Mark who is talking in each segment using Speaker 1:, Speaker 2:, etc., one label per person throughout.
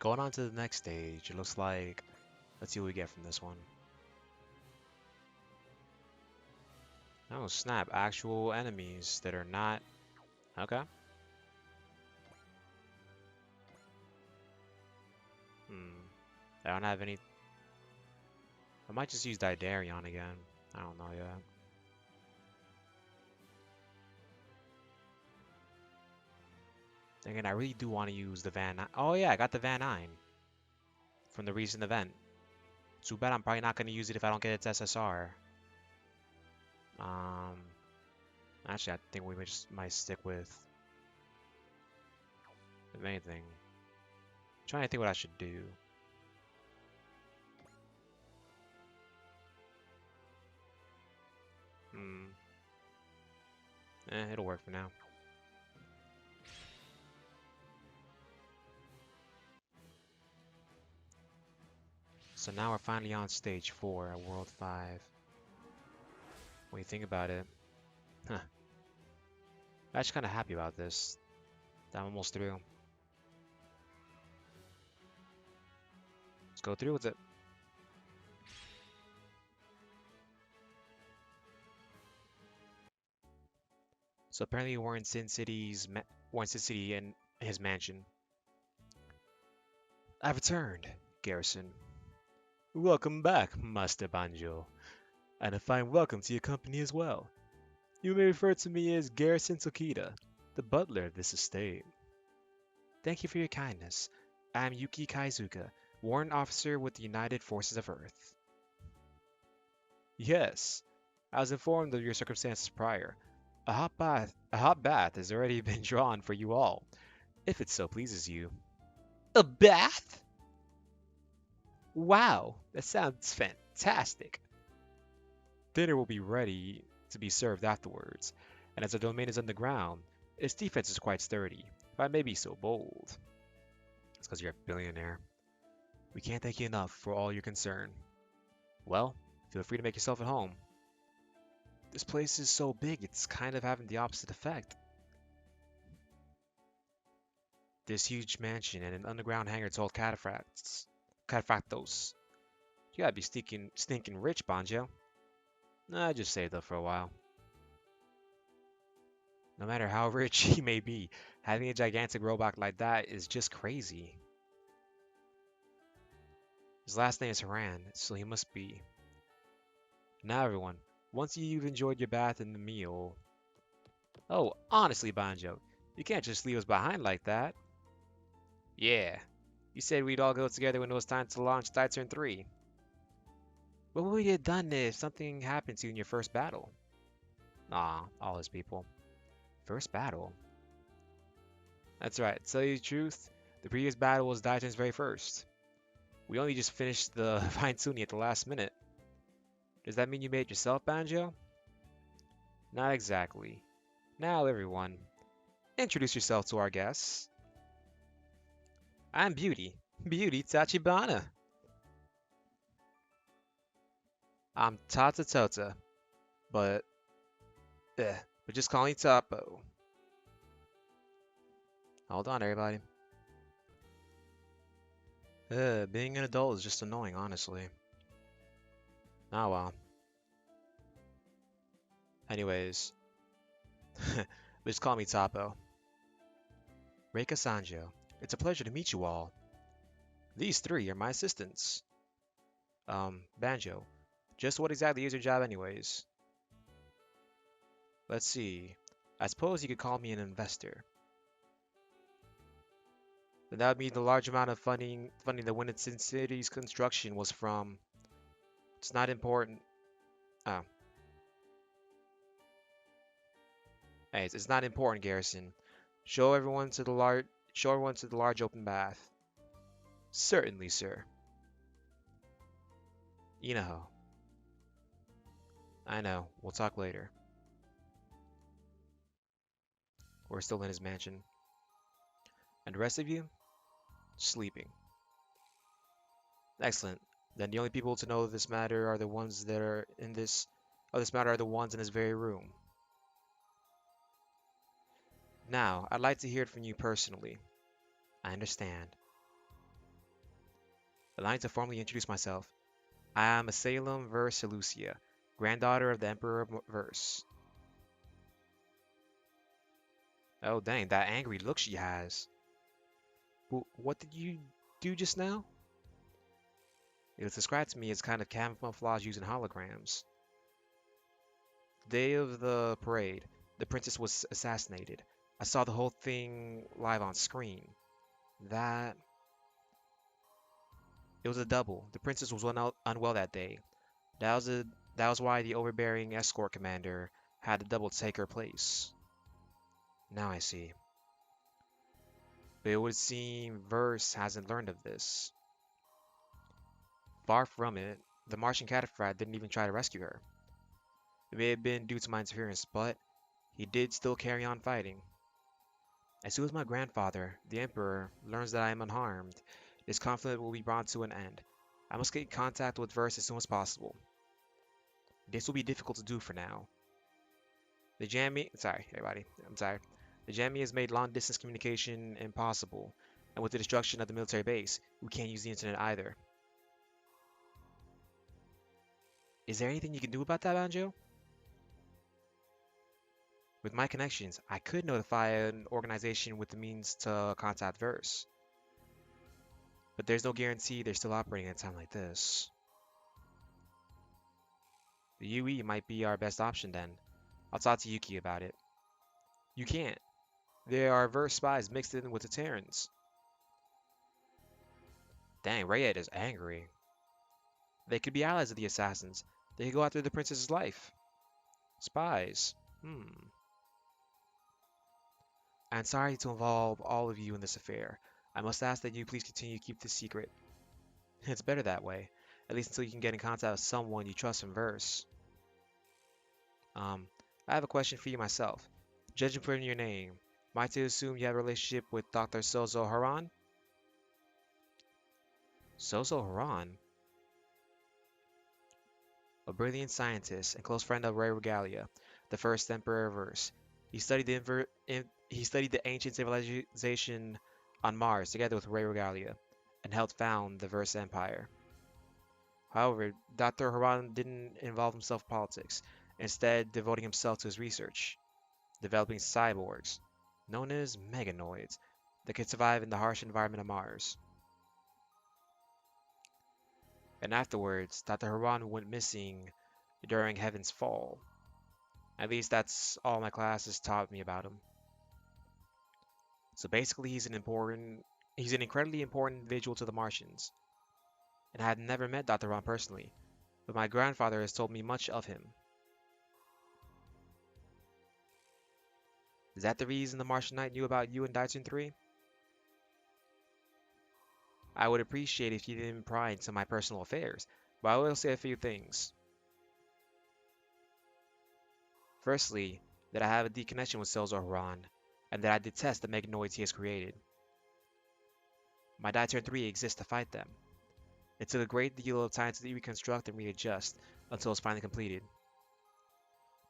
Speaker 1: going on to the next stage. It looks like, let's see what we get from this one. Oh, snap. Actual enemies that are not... Okay. I don't have any... I might just use Didarion again. I don't know yet. Again, I really do want to use the Van... Oh yeah, I got the Van 9 from the recent event. Too bad I'm probably not going to use it if I don't get its SSR. Um, Actually, I think we just might stick with... If anything. I'm trying to think what I should do. It'll work for now. So now we're finally on stage 4 at World 5. When you think about it, huh. I'm actually kind of happy about this. That I'm almost through. Let's go through with it. So apparently we're in Sin City's Sin City and his mansion. I've returned, Garrison. Welcome back, Master Banjo. And a fine welcome to your company as well. You may refer to me as Garrison Tokita, the butler of this estate. Thank you for your kindness. I am Yuki Kaizuka, warrant officer with the United Forces of Earth. Yes, I was informed of your circumstances prior. A hot bath has already been drawn for you all, if it so pleases you. A bath? Wow, that sounds fantastic. Dinner will be ready to be served afterwards, and as the domain is underground, its defense is quite sturdy, if I may be so bold. It's because you're a billionaire. We can't thank you enough for all your concern. Well, feel free to make yourself at home. This place is so big, it's kind of having the opposite effect. This huge mansion and an underground hangar told cataphracts. Cataphractos. You gotta be stinking rich, Banjo. Nah, just saved up for a while. No matter how rich he may be, having a gigantic robot like that is just crazy. His last name is Haran, so he must be. Now everyone, once you've enjoyed your bath and the meal... Oh, honestly, Banjo, you can't just leave us behind like that. Yeah, you said we'd all go together when it was time to launch Titan 3. What would we have done if something happened to you in your first battle? Aw, all his people. First battle? That's right, to tell you the truth, the previous battle was Daitan's very first. We only just finished the fine-tuning at the last minute. Does that mean you made it yourself, Banjo? Not exactly. Now everyone, introduce yourself to our guests. I'm Beauty. Beauty Tachibana. I'm Tata Tota, but just call me Topo. Hold on, everybody. Being an adult is just annoying, honestly. Oh well. Anyways, just call me Topo. Reika Sanjo, it's a pleasure to meet you all. These three are my assistants. Banjo, just what exactly is your job anyways? Let's see. I suppose you could call me an investor. Then that would mean the large amount of funding the Winston City's construction was from. It's not important. Oh. Hey, it's not important, Garrison. Show everyone to the large open bath. Certainly, sir. You know. I know. We'll talk later. We're still in his mansion. And the rest of you? Sleeping. Excellent. Then the only people to know this matter are the ones that are in this matter are the ones in this very room. Now, I'd like to hear it from you personally. I understand. Allowing to formally introduce myself. I am Salem Verse Lucia, granddaughter of the Emperor Verse. Oh dang, that angry look she has. What did you do just now? It was described to me as kind of camouflage using holograms. Day of the parade, the princess was assassinated. I saw the whole thing live on screen. That it was a double. The princess was unwell that day. That was a that was why the overbearing escort commander had the double take her place. Now I see. But it would seem Verse hasn't learned of this. Far from it, the Martian cataphracts didn't even try to rescue her. It may have been due to my interference, but he did still carry on fighting. As soon as my grandfather, the Emperor, learns that I am unharmed, this conflict will be brought to an end. I must get in contact with Verse as soon as possible. This will be difficult to do for now. Sorry, everybody, I'm sorry. The Jammy has made long-distance communication impossible, and with the destruction of the military base, we can't use the internet either. Is there anything you can do about that, Banjo? With my connections, I could notify an organization with the means to contact Verse. But there's no guarantee they're still operating at a time like this. The UE might be our best option then. I'll talk to Yuki about it. You can't. There are Verse spies mixed in with the Terrans. Dang, Rayed is angry. They could be allies of the assassins. They could go after the princess's life. Spies. I'm sorry to involve all of you in this affair. I must ask that you please continue to keep this secret. It's better that way, at least until you can get in contact with someone you trust in verse. Um, I have a question for you myself. Judging from your name, am I to assume you have a relationship with Dr. Sozo Haran? Sozo Haran? A brilliant scientist and close friend of Ray Regalia, the first emperor of Verse. He studied the ancient civilization on Mars together with Ray Regalia, and helped found the Verse Empire. However, Dr. Haran didn't involve himself in politics, instead devoting himself to his research, developing cyborgs, known as meganoids, that could survive in the harsh environment of Mars. And afterwards, Dr. Haran went missing during Heaven's Fall. At least that's all my classes taught me about him. So basically, he's an incredibly important individual to the Martians. And I had never met Dr. Haran personally, but my grandfather has told me much of him. Is that the reason the Martian Knight knew about you and Daitun 3? I would appreciate if you didn't pry into my personal affairs, but I will say a few things. Firstly, that I have a deep connection with Selzor Haran, and that I detest the meganoids he has created. My Daitun 3 exists to fight them. It took a great deal of time to reconstruct and readjust until it's finally completed.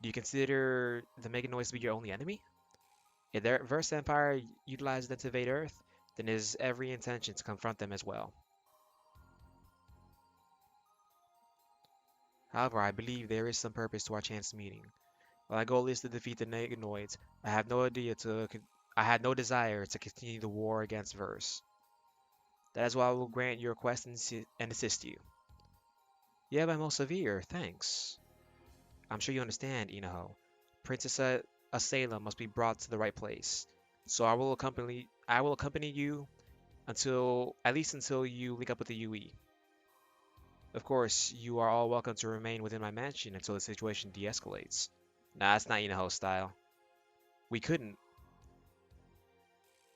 Speaker 1: Do you consider the meganoids to be your only enemy? If the Verse Empire utilizes them to invade Earth, then it is every intention to confront them as well. However, I believe there is some purpose to our chance meeting. While my goal is to defeat the Neganoids, I had no desire to continue the war against Verse. That is why I will grant your request and assist you. Yeah, by most severe, thanks. I'm sure you understand, Inaho. Princess Asela must be brought to the right place. So I will accompany you until at least until you link up with the UE. Of course, you are all welcome to remain within my mansion until the situation de-escalates. Nah, that's not Inaho style. We couldn't.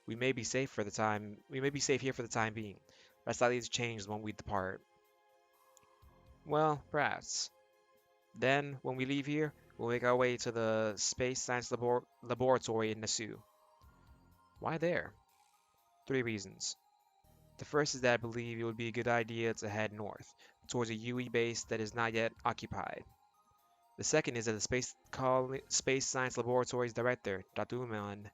Speaker 1: We may be safe here for the time being. That's likely to change when we depart. Well, perhaps. Then, when we leave here, we'll make our way to the Space Science Laboratory in Nasu. Why there? Three reasons. The first is that I believe it would be a good idea to head north, towards a UE base that is not yet occupied. The second is that the Space Science Laboratory's director, Dr. Uman,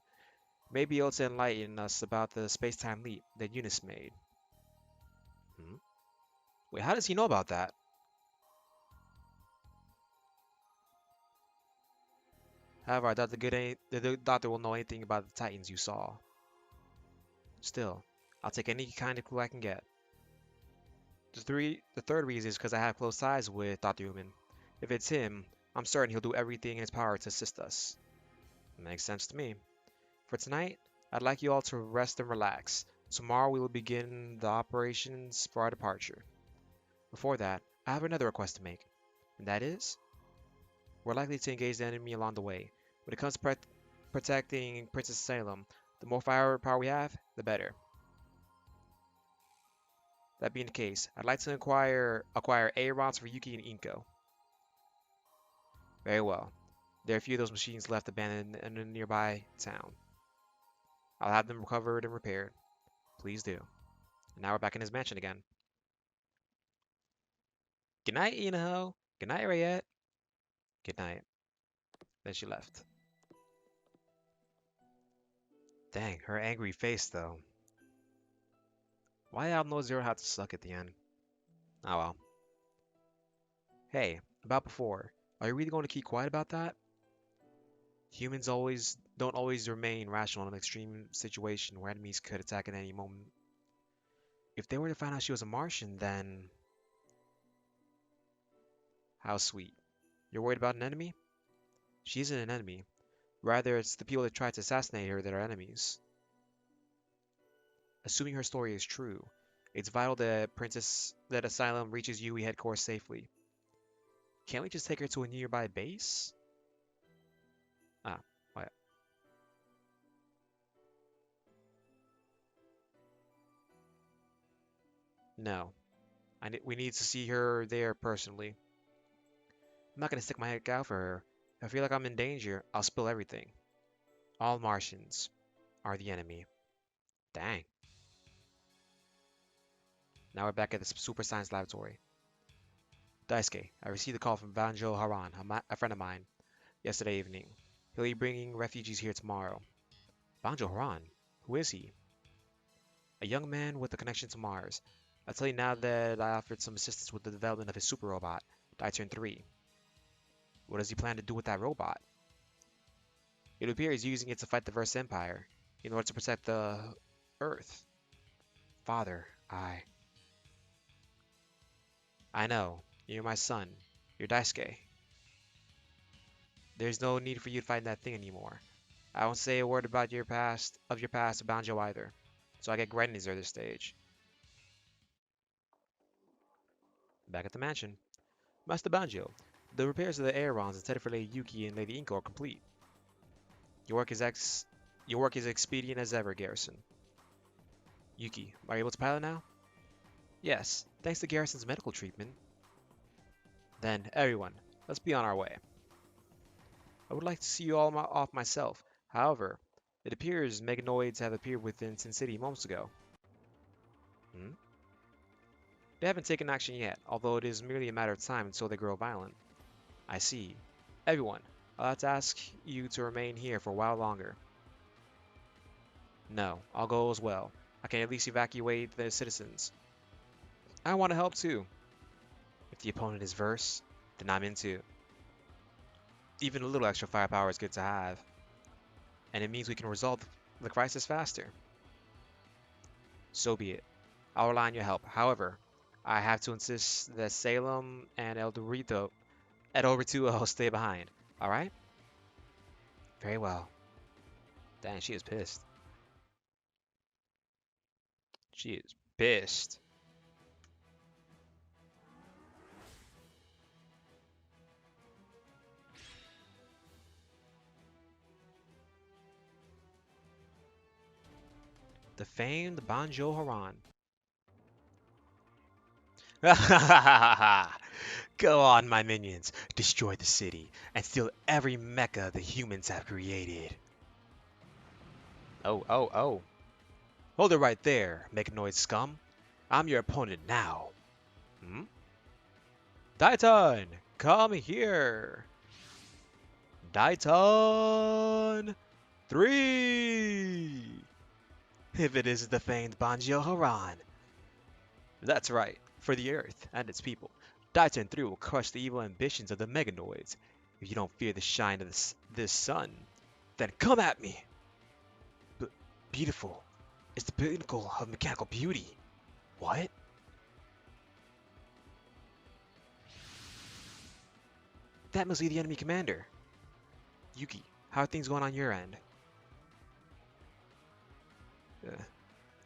Speaker 1: may be able to enlighten us about the space-time leap that Eunice made. Hmm? Wait, how does he know about that? However, I doubt the doctor will know anything about the Titans you saw. Still, I'll take any kind of clue I can get. The third reason is because I have close ties with Dr. Human. If it's him, I'm certain he'll do everything in his power to assist us. Makes sense to me. For tonight, I'd like you all to rest and relax. Tomorrow we will begin the operations for our departure. Before that, I have another request to make, and that is, we're likely to engage the enemy along the way. When it comes to protecting Princess Salem, the more firepower we have, the better. That being the case, I'd like to acquire Aerons for Yuki and Inko. Very well. There are a few of those machines left abandoned in a nearby town. I'll have them recovered and repaired. Please do. And now we're back in his mansion again. Good night, Inaho. Good night, Rayette. Good night. Then she left. Dang, her angry face, though. Why Alno Zero had to suck at the end? Oh well. Hey, about before. Are you really going to keep quiet about that? Humans don't always remain rational in an extreme situation where enemies could attack at any moment. If they were to find out she was a Martian, then... How sweet. You're worried about an enemy? She isn't an enemy. Rather, it's the people that tried to assassinate her that are enemies. Assuming her story is true, it's vital that Asylum reaches UE headquarters safely. Can't we just take her to a nearby base? Ah, what? No. We need to see her there personally. I'm not gonna stick my head out for her. If I feel like I'm in danger, I'll spill everything. All Martians are the enemy. Dang. Now we're back at the Super Science Laboratory. Daisuke, I received a call from Banjo Haran, a friend of mine, yesterday evening. He'll be bringing refugees here tomorrow. Banjo Haran? Who is he? A young man with a connection to Mars. I'll tell you now that I offered some assistance with the development of his super robot, Dai-Turn 3. What does he plan to do with that robot? It appears he's using it to fight the Verse Empire, in order to protect the Earth. Father, I know. You're my son. You're Daisuke. There's no need for you to fight that thing anymore. I won't say a word about your past to Banjo either. So I get Grenadier this stage. Back at the mansion. Master Banjo, the repairs of the Aerons intended for Lady Yuki and Lady Inko are complete. Your work is expedient as ever, Garrison. Yuki, are you able to pilot now? Yes, thanks to Garrison's medical treatment. Then, everyone, let's be on our way. I would like to see you all off myself. However, it appears Meganoids have appeared within Sin City moments ago. Hmm? They haven't taken action yet, although it is merely a matter of time until they grow violent. I see. Everyone, I'll have to ask you to remain here for a while longer. No, I'll go as well. I can at least evacuate the citizens. I want to help too. If the opponent is Verse, then I'm into. Even a little extra firepower is good to have. And it means we can resolve the crisis faster. So be it. I'll rely on your help. However, I have to insist that Salem and El Dorito stay behind. Alright? Very well. Dang, she is pissed. She is pissed. The famed Banjo Haran. Go on, my minions. Destroy the city and steal every mecha the humans have created. Oh. Hold it right there, Meganoid scum. I'm your opponent now. Hmm? Titan, come here. Titan 3. If it is the famed Banjo Haran. That's right. for the Earth and its people. Titan 3 will crush the evil ambitions of the Meganoids. If you don't fear the shine of this sun, then come at me! But beautiful. It's the pinnacle of mechanical beauty. What? That must be the enemy commander. Yuki, how are things going on your end? Uh,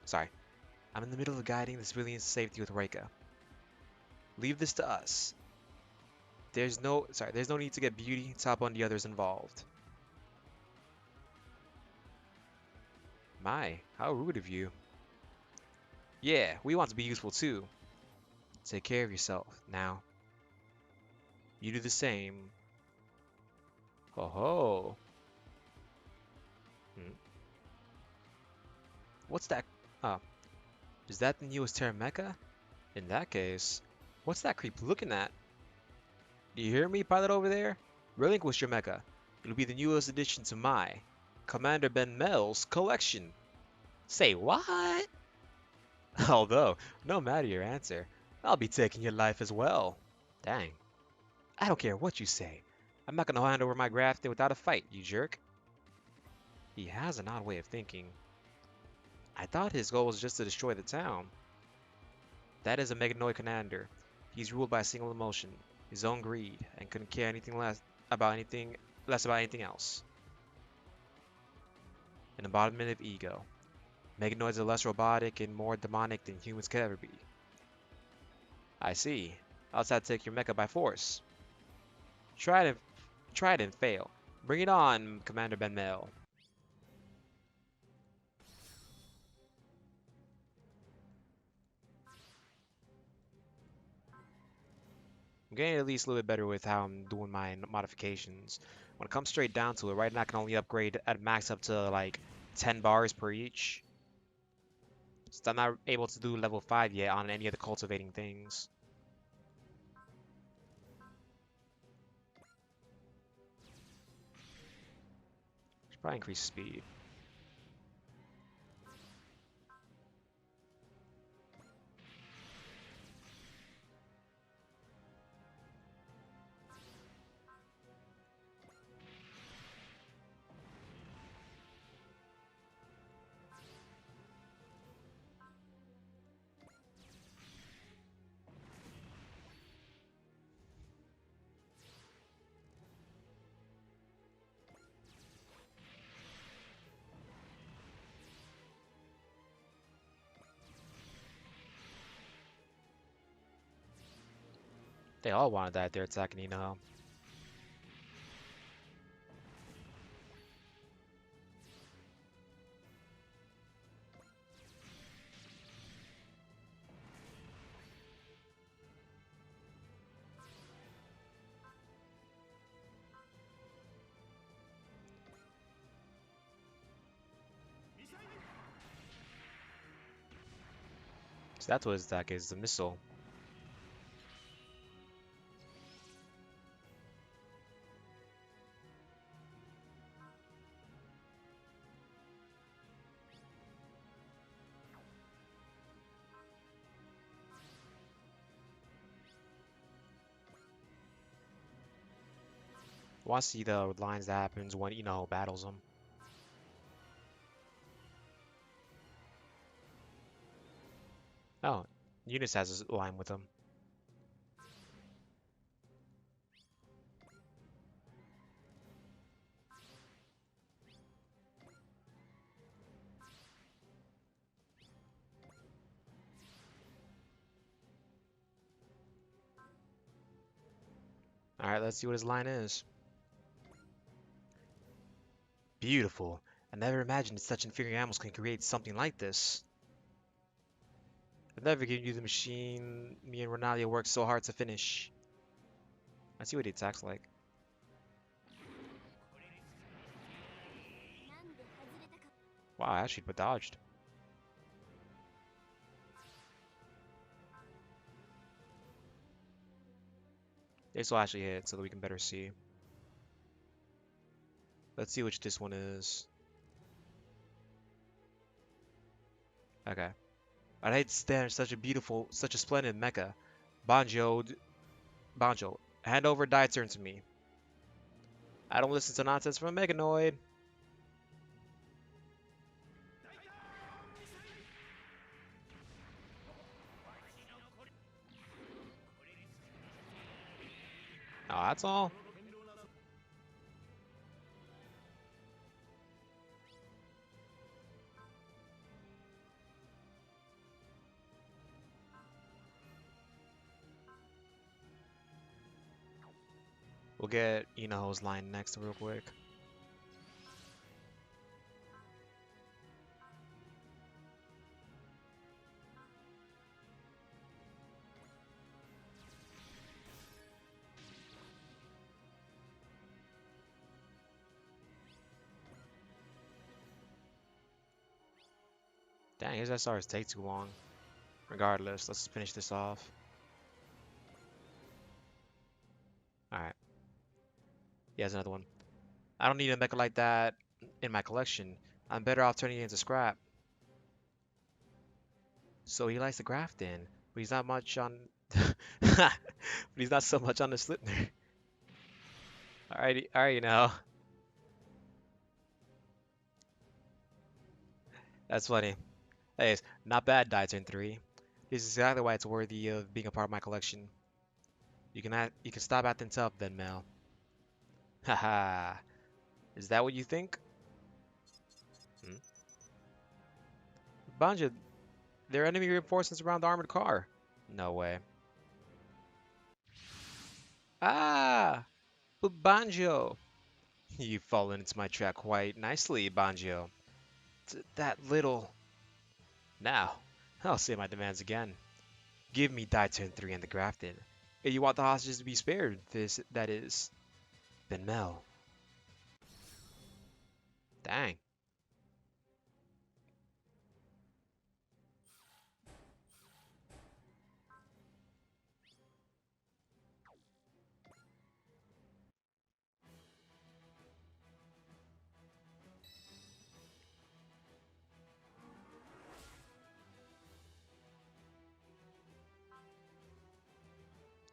Speaker 1: sorry. I'm in the middle of guiding the civilians to safety with Reika. Leave this to us. There's no need to get beauty top on the others involved. My, how rude of you. Yeah, we want to be useful too. Take care of yourself. Now, you do the same. Ho ho. Hmm. What's that? Oh, is that the newest Terra Mecha? In that case, what's that creep looking at? Do you hear me, pilot over there? Relinquish your mecha. It'll be the newest addition to my Commander Ben Mel's collection. Say what? Although, no matter your answer, I'll be taking your life as well. Dang. I don't care what you say. I'm not gonna hand over my Grafton without a fight, you jerk. He has an odd way of thinking. I thought his goal was just to destroy the town. That is a Meganoid commander. He's ruled by a single emotion, his own greed, and couldn't care less about anything else. An embodiment of ego. Meganoids are less robotic and more demonic than humans could ever be. I see. I'll just have to take your mecha by force. Try it and fail. Bring it on, Commander Ben Mel. I'm getting at least a little bit better with how I'm doing my modifications. When it comes straight down to it, right now I can only upgrade at max up to like 10 bars per each. So I'm not able to do level 5 yet on any of the cultivating things. Should probably increase speed. They all wanted that. They're attacking, you know. So that's what his attack is, the missile. Want to see the lines that happens when, you know, battles them. Oh, Eunice has a line with him. Alright, let's see what his line is. Beautiful. I never imagined that such inferior animals can create something like this. I've never given you the machine me and Renalia worked so hard to finish. Let's see what he attacks like. Wow, I actually dodged. This will actually hit so that we can better see. Let's see which this one is. Okay. I'd hate to stand in such a splendid mecha. Banjo, Banjo, hand over Diturn to me. I don't listen to nonsense from a Meganoid. Oh, that's all. We'll get Inaho's line next real quick. Dang, his SRs take too long. Regardless, let's finish this off. Alright, he has another one. I don't need a mecha like that in my collection. I'm better off turning it into scrap. So he likes to graft in, but he's not much on... but he's not so much on the Slipner. Alright, That's funny. Anyways, not bad, Die Turn 3. This is exactly why it's worthy of being a part of my collection. You can stop acting tough then, Mel. Haha. Is that what you think? Hmm? Banjo, there are enemy reinforcements around the armored car. No way. Ah! But Banjo! You've fallen into my trap quite nicely, Banjo. That little... Now, I'll say my demands again. Give me die turn 3 and the Grafton. If you want the hostages to be spared, that is. Then Mel. Dang.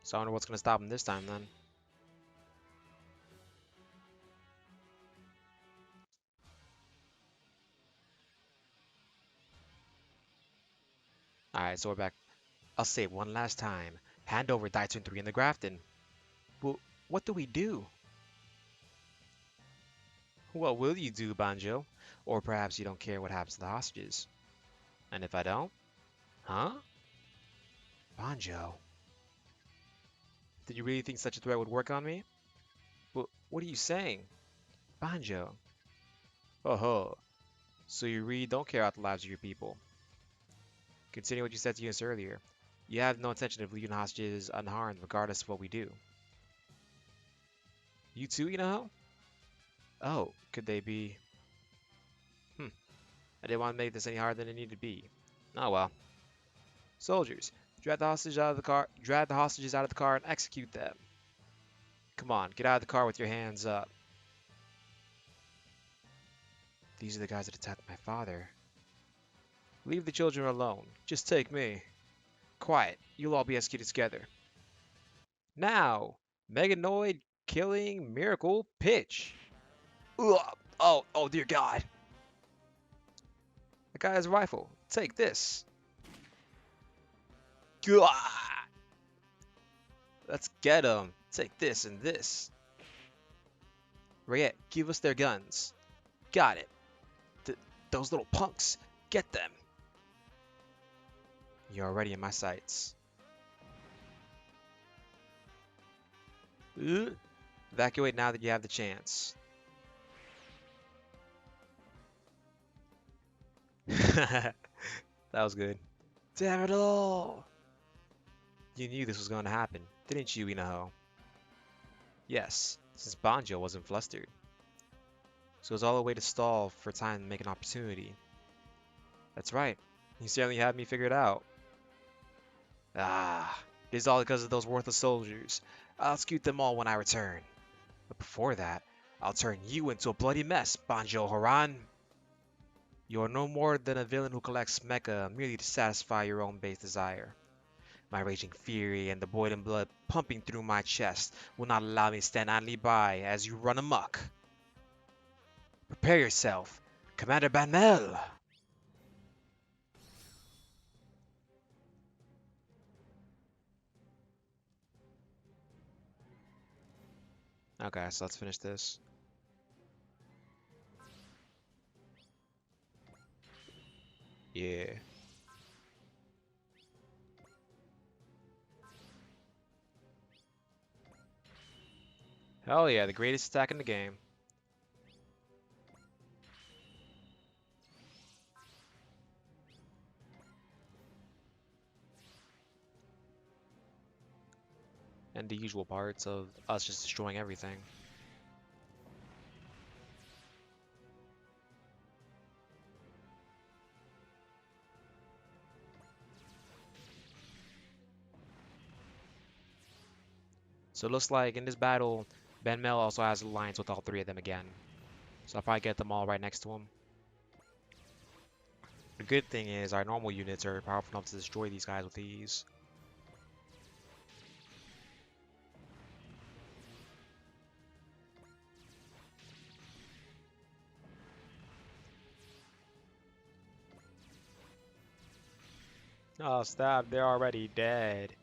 Speaker 1: So I wonder what's gonna stop him this time then. Alright, so we're back. I'll say it one last time. Hand over die turn 3 and the Grafton. Well, what do we do? What will you do, Banjo? Or perhaps you don't care what happens to the hostages. And if I don't? Huh? Banjo. Did you really think such a threat would work on me? Well, what are you saying? Banjo. Oh ho. So you really don't care about the lives of your people. Considering what you said to us earlier, you have no intention of leaving hostages unharmed regardless of what we do. You too, Oh, could they be? Hmm, I didn't want to make this any harder than it needed to be. Oh well. Soldiers, drag the hostages out of the car and execute them. Come on, get out of the car with your hands up. These are the guys that attacked my father. Leave the children alone. Just take me. Quiet, you'll all be executed together. Now, Meganoid killing miracle pitch. Ugh. Oh dear God. The guy has a rifle. Take this. Gah! Let's get him. Take this and this. Riet, give us their guns. Got it. Those little punks. Get them. You're already in my sights. Evacuate now that you have the chance. That was good. Damn it all! You knew this was going to happen, didn't you, Inaho? Yes, since Banjo wasn't flustered. So it was all a way to stall for time to make an opportunity. That's right. You certainly had me figured out. Ah, it is all because of those worthless soldiers. I'll execute them all when I return. But before that, I'll turn you into a bloody mess, Banjo Haran. You're no more than a villain who collects mecha merely to satisfy your own base desire. My raging fury and the boiling blood pumping through my chest will not allow me to stand idly by as you run amok. Prepare yourself, Commander Banmel! Okay, so let's finish this. Yeah. Hell yeah, the greatest attack in the game. And the usual parts of us just destroying everything. So it looks like in this battle, Banmel also has an alliance with all three of them again. So I'll probably get them all right next to him. The good thing is our normal units are powerful enough to destroy these guys with ease. Oh, stop. They're already dead.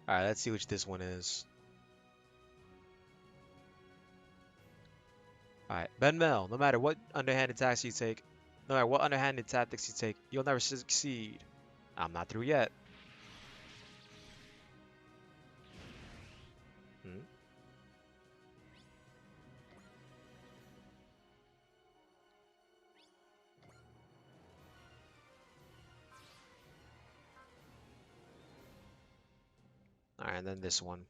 Speaker 1: Alright, let's see which this one is. Alright, Banmel, no matter what underhanded tactics you take, no matter what underhanded tactics you take, you'll never succeed. I'm not through yet. Hmm? Alright, and then this one.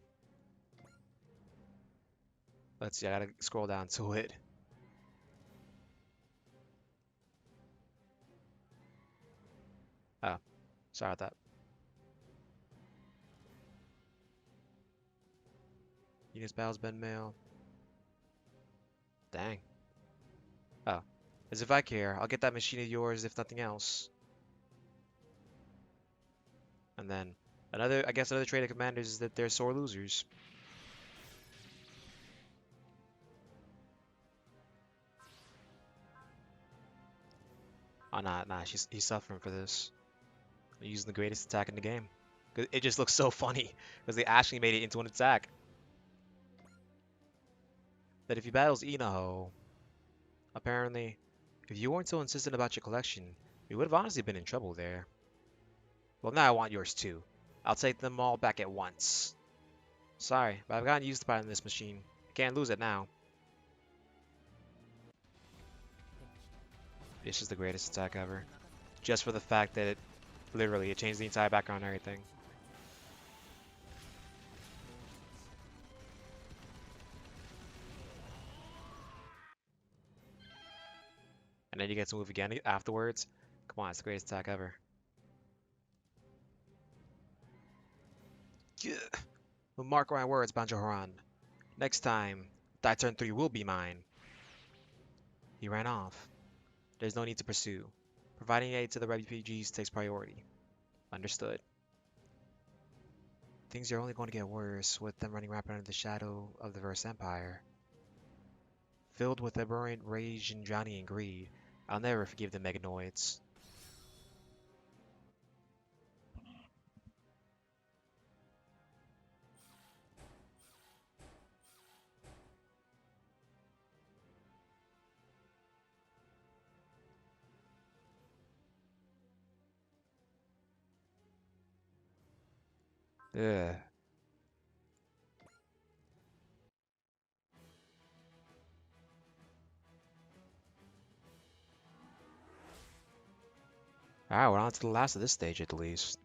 Speaker 1: Let's see, I gotta scroll down to it. Oh, sorry about that. Units battles Banmel. Dang. Oh. As if I care, I'll get that machine of yours if nothing else. And then I guess another trait of commanders is that they're sore losers. Oh, nah, he's suffering for this. They're using the greatest attack in the game. 'Cause it just looks so funny because they actually made it into an attack. That if he battles Inaho, apparently, if you weren't so insistent about your collection, we would have honestly been in trouble there. Well, now I want yours too. I'll take them all back at once. Sorry, but I've gotten used to piloting this machine. I can't lose it now. This is the greatest attack ever. Just for the fact that it changed the entire background and everything. And then you get to move again afterwards. Come on, it's the greatest attack ever. Yeah. Well, mark my words, Banjo Haran. Next time, that turn 3 will be mine. He ran off. There's no need to pursue. Providing aid to the refugees takes priority. Understood. Things are only going to get worse with them running rampant under the shadow of the Verse Empire. Filled with abhorrent rage and drowning in greed, I'll never forgive the Meganoids. Ugh. Alright, we're on to the last of this stage at least.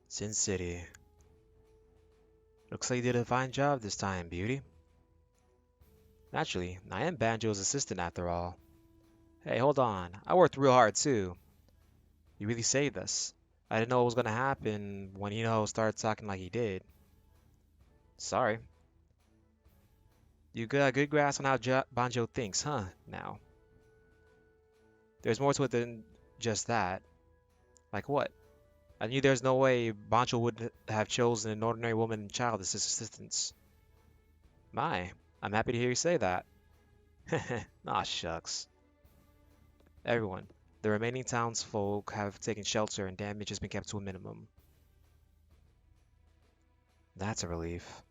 Speaker 1: Sin City. Looks like you did a fine job this time, Beauty. Naturally, I am Banjo's assistant after all. Hey, hold on. I worked real hard too. You really saved us. I didn't know what was gonna happen when started talking like he did. Sorry. You got a good grasp on how Banjo thinks, huh? Now, there's more to it than just that. Like what? I knew there's no way Banjo would have chosen an ordinary woman and child as his assistants. My, I'm happy to hear you say that. Aw, shucks. Everyone, the remaining townsfolk have taken shelter and damage has been kept to a minimum. That's a relief.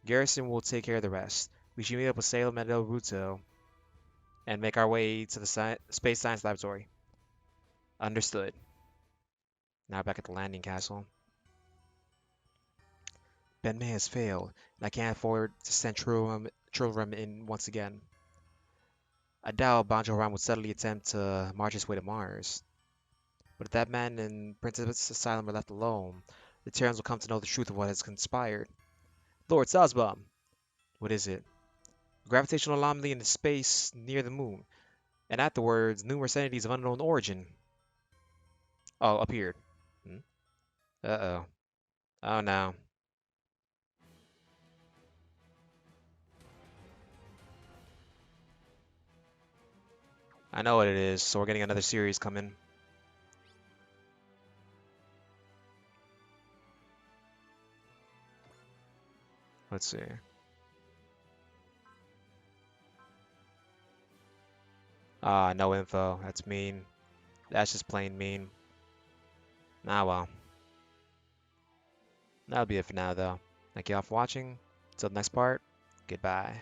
Speaker 1: Garrison will take care of the rest. We should meet up with Salem and El Ruto and make our way to the Space Science Laboratory. Understood. Now back at the landing castle. Ben May has failed, and I can't afford to send Trilrum in once again. I doubt Banjo Ram would suddenly attempt to march his way to Mars. But if that man and Princess Asylum are left alone, the Terrans will come to know the truth of what has conspired. Lord Sazbum! What is it? Gravitational anomaly in space near the moon, and afterwards numerous entities of unknown origin. Oh, appeared. Hmm? Uh-oh. Oh no. I know what it is, so we're getting another series coming. Let's see. Ah, no info. That's mean. That's just plain mean. Ah well. That'll be it for now, though. Thank you all for watching. Until the next part, goodbye.